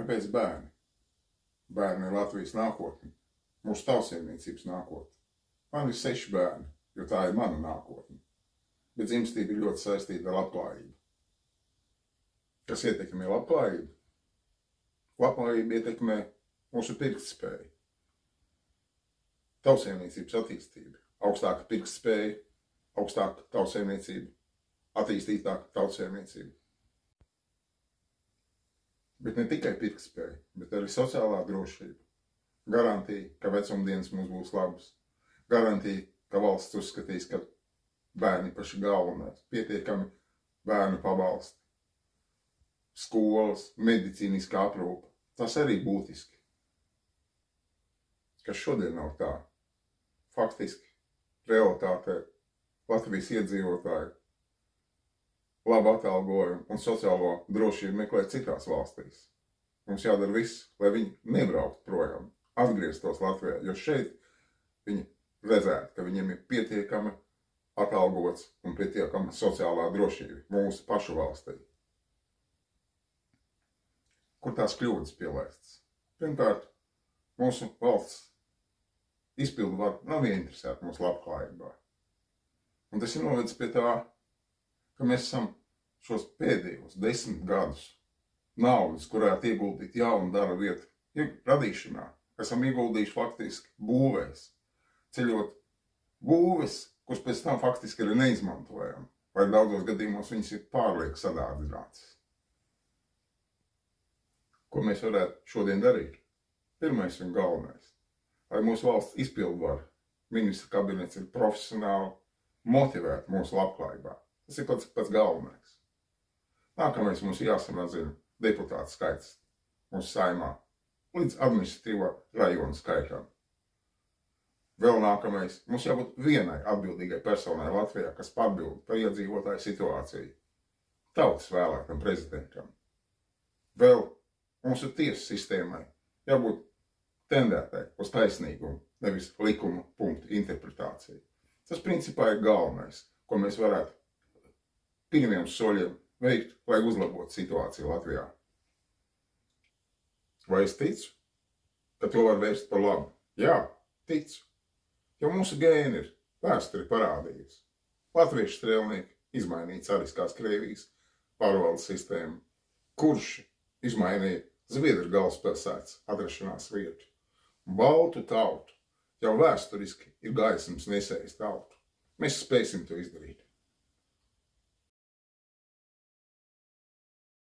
Kāpēc bērni? Bērni ir Latvijas nākotne, mūsu tautsēmniecības nākotne. Man ir 6 bērni, jo tā ir mana nākotne. Bet dzimstība ir ļoti saistīta ar labklājību. Kas ietekmē labklājību? Labklājība ietekmē mūsu pirktspēju. Tautsēmniecības attīstība. Augstāka pirktspēja, augstāka tautsēmniecība, attīstītāka tautsēmniecība. Bet ne tikai pirktspēja, bet arī sociālā drošība. Garantija, ka vecumdienas mums būs labas. Garantija, ka valsts uzskatīs, ka bērni paši galvenais, pietiekami bērnu pabalsti, skolas, medicīniskā aprūpe. Tas arī būtiski. Kas šodien nav tā. Faktiski, realitātē Latvijas iedzīvotāji labu atalgojumu un sociālo drošību meklē citās valstīs. Mums jādara viss, lai viņi nebrauktu projām, atgrieztos Latvijā, jo šeit viņi redzētu, ka viņiem ir pietiekami atalgots un pietiekama sociālā drošība mūsu pašu valstī. Kur tās kļūdas pielaistas? Pirmkārt, mūsu valsts izpildvara nav ieinteresēta mūsu labklājībā. Un tas ir novedis pie tā, ka mēs esam šos pēdējos 10 gadus naudas, kurā ieguldīt jaunu darba vietu radīšanā, esam ieguldījuši faktiski būvēs, ceļot būves, kuras pēc tam faktiski arī neizmantojam, vai daudzos gadījumos viņas ir pārlieku sadārdzinātas. Ko mēs varētu šodien darīt? Pirmais un galvenais, lai mūsu valsts izpildvara, ministra kabinets ir profesionāli motivēti mūsu labklājībā. Tas ir pats galvenais. Nākamais mums jāsamazina deputātu skaits mūsu saimā līdz administratīvo rajonu skaitam. Vēl nākamais, mums jābūt vienai atbildīgai personai Latvijā, kas atbild par iedzīvotāju situāciju. Tautas vēlētam prezidentam. Vēl mūsu tiesu sistēmai jābūt tendētai uz taisnīgumu, nevis likuma punktu interpretāciju. Tas principā ir galvenais, ko mēs varētu pirmiem soļiem veikt, lai uzlabotu situāciju Latvijā. Vai es ticu, ka to var vērst par labu? Jā, ticu. Jo mūsu gēni ir vēsturi parādījusi. Latviešu strēlnieki izmainīja cariskās Krievijas pārvaldes sistēmu. Kurši izmainīja Zviedru galvaspilsētas atrašanās vietu. Baltu tautu jau vēsturiski ir gaismas nesējas tautu. Mēs spēsim to izdarīt.